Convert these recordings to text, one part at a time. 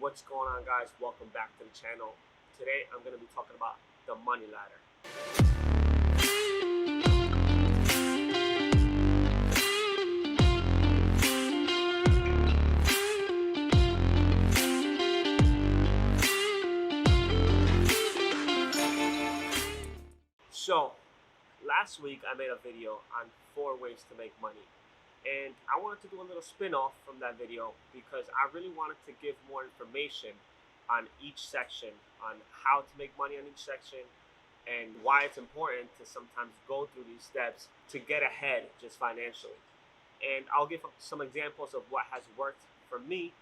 What's going on, guys? Welcome back to the channel. Today I'm going to be talking about the money ladder. So last week I made a video on 4 ways to make money, and I wanted to do a little spin-off from that video because I really wanted to give more information on each section, on how to make money on each section, and why it's important to sometimes go through these steps to get ahead just financially. And I'll give some examples of what has worked for me,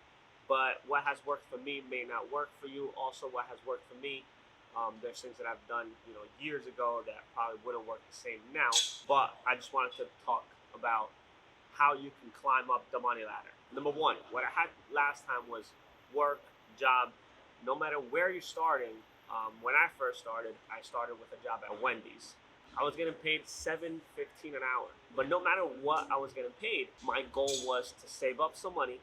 but what has worked for me may not work for you. Also, what has worked for me, there's things that I've done, years ago that probably wouldn't work the same now. But I just wanted to talk about how you can climb up the money ladder. Number one, what I had last time was work, job. No matter where you're starting, when I first started, I started with a job at Wendy's. I was getting paid $7.15 an hour. But no matter what I was getting paid, my goal was to save up some money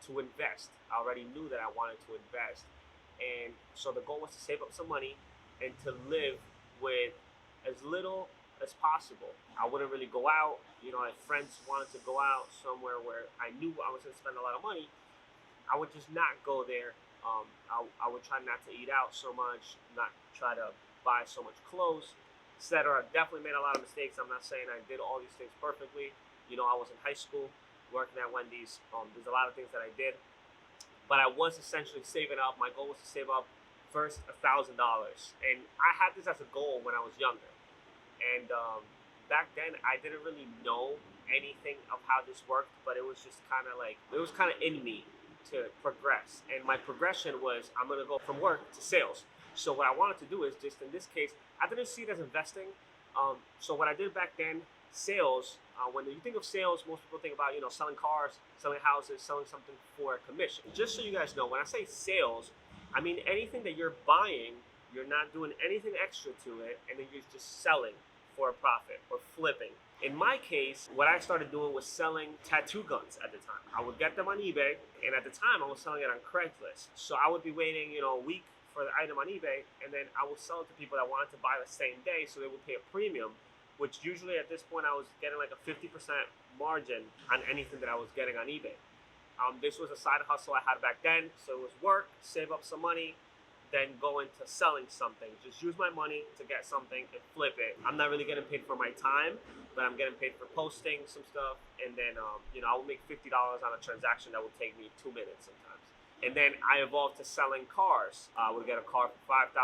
to invest. I already knew that I wanted to invest. And so the goal was to save up some money and to live with as little as possible. I wouldn't really go out. If friends wanted to go out somewhere where I knew I was going to spend a lot of money, I would just not go there. I would try not to eat out so much, not try to buy so much clothes, etc. Definitely made a lot of mistakes. I'm not saying I did all these things perfectly. I was in high school working at Wendy's. There's a lot of things that I did, but I was essentially saving up. My goal was to save up first $1,000, and I had this as a goal when I was younger. And back then, I didn't really know anything of how this worked, but it was just kind of in me to progress. And my progression was, I'm gonna go from work to sales. So what I wanted to do is, just in this case, I didn't see it as investing. So what I did back then, sales, when you think of sales, most people think about, selling cars, selling houses, selling something for a commission. Just so you guys know, when I say sales, I mean anything that you're buying, you're not doing anything extra to it, and then you're just selling for a profit or flipping. In my case, what I started doing was selling tattoo guns at the time. I would get them on eBay, and at the time I was selling it on Craigslist. So I would be waiting, a week for the item on eBay, and then I would sell it to people that wanted to buy the same day, so they would pay a premium, which usually at this point I was getting like a 50% margin on anything that I was getting on eBay. This was a side hustle I had back then, so it was work, save up some money, then go into selling something. Just use my money to get something and flip it. I'm not really getting paid for my time, but I'm getting paid for posting some stuff, and then I will make $50 on a transaction that would take me 2 minutes sometimes. And then I evolved to selling cars. I would get a car for $5,000,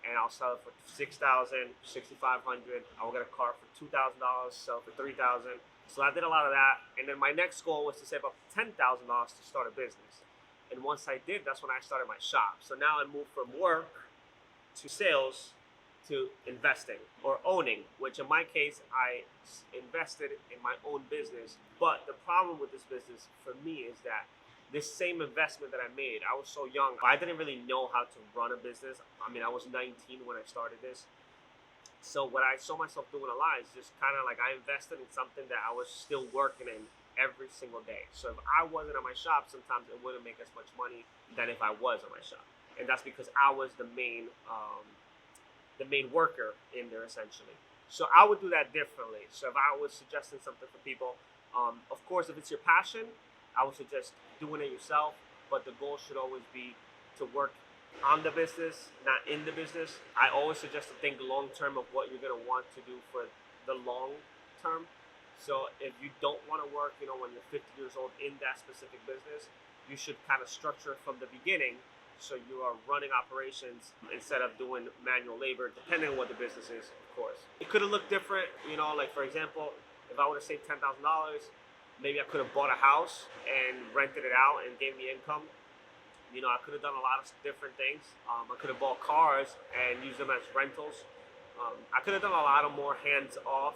and I'll sell it for $6,000, $6,500. I will get a car for $2,000, sell it for $3,000. So I did a lot of that. And then my next goal was to save up $10,000 to start a business. And once I did, that's when I started my shop. So now I moved from work to sales to investing or owning, which in my case, I invested in my own business. But the problem with this business for me is that this same investment that I made, I was so young, I didn't really know how to run a business. I mean, I was 19 when I started this. So what I saw myself doing a lot is just kind of like I invested in something that I was still working in every single day. So if I wasn't at my shop, sometimes it wouldn't make as much money than if I was at my shop. And that's because I was the main worker in there, essentially. So I would do that differently. So if I was suggesting something for people, of course, if it's your passion, I would suggest doing it yourself, but the goal should always be to work on the business, not in the business. I always suggest to think long term of what you're going to want to do for the long term. So if you don't want to work, when you're 50 years old in that specific business, you should kind of structure it from the beginning so you are running operations instead of doing manual labor, depending on what the business is, of course. It could have looked different, like for example, if I would have saved $10,000, maybe I could have bought a house and rented it out and gave me income. I could have done a lot of different things. I could have bought cars and used them as rentals. I could have done a lot of more hands-off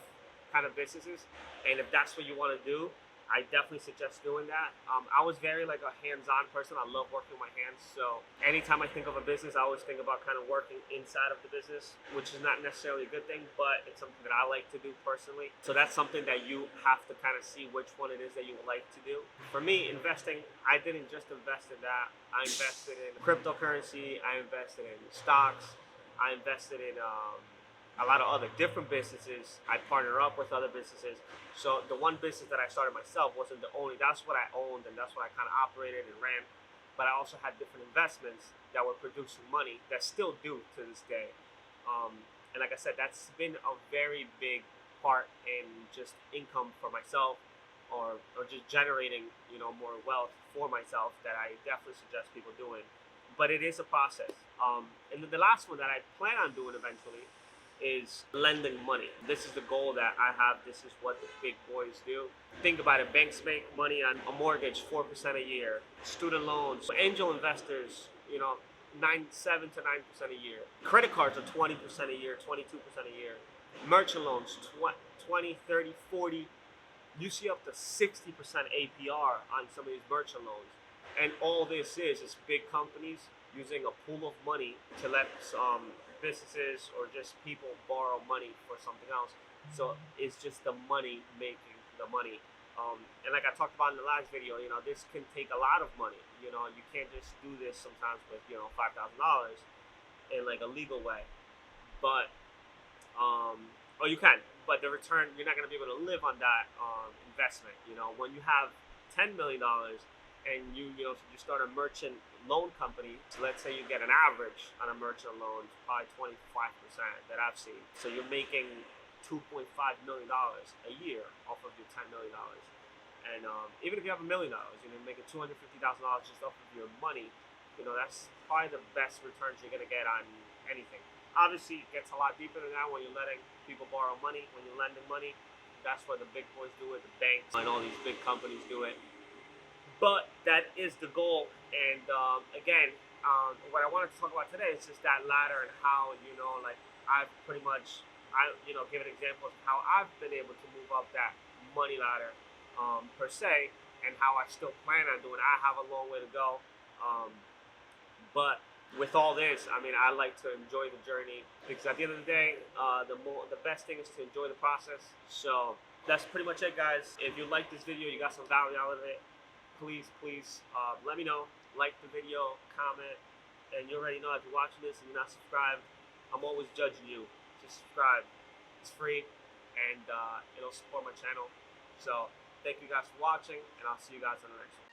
kind of businesses. And if that's what you want to do, I definitely suggest doing that. I was very like a hands-on person. I love working with my hands. So anytime I think of a business, I always think about kind of working inside of the business, which is not necessarily a good thing, but it's something that I like to do personally. So that's something that you have to kind of see which one it is that you would like to do. For me, investing, I didn't just invest in that. I invested in cryptocurrency. I invested in stocks. I invested in a lot of other different businesses. I partner up with other businesses. So the one business that I started myself wasn't the only. That's what I owned, and that's what I kind of operated and ran. But I also had different investments that were producing money that still do to this day. And like I said, that's been a very big part in just income for myself, or just generating more wealth for myself that I definitely suggest people doing. But it is a process. And then the last one that I plan on doing eventually is lending money. This is the goal that I have. This is what the big boys do. Think about it. Banks make money on a mortgage 4% a year. Student loans, angel investors, 7 to 9% a year. Credit cards are 20% a year, 22% a year. Merchant loans, 20, 30, 40. You see up to 60% APR on some of these merchant loans. And all this is big companies using a pool of money to let businesses or just people borrow money for something else. So it's just the money making the money. And like I talked about in the last video, this can take a lot of money. You can't just do this sometimes with $5,000 in like a legal way. But or you can, but the return, you're not going to be able to live on that investment. When you have $10 million and you start a merchant loan company, so let's say you get an average on a merchant loan, probably 25% that I've seen. So you're making $2.5 million a year off of your $10 million. And even if you have $1 million, you're making $250,000 just off of your money. That's probably the best returns you're gonna get on anything. Obviously, it gets a lot deeper than that when you're letting people borrow money, when you're lending money. That's where the big boys do it, the banks and all these big companies do it. But that is the goal. And again, what I wanted to talk about today is just that ladder and how like I've pretty much give an example of how I've been able to move up that money ladder per se, and how I still plan on doing it. I have a long way to go, but with all this, I mean, I like to enjoy the journey, because at the end of the day, the best thing is to enjoy the process. So that's pretty much it, guys. If you like this video, you got some value out of it, please let me know. Like the video, comment, and you already know, if you're watching this and you're not subscribed, I'm always judging you. Just subscribe. It's free, and it'll support my channel. So thank you guys for watching, and I'll see you guys on the next one.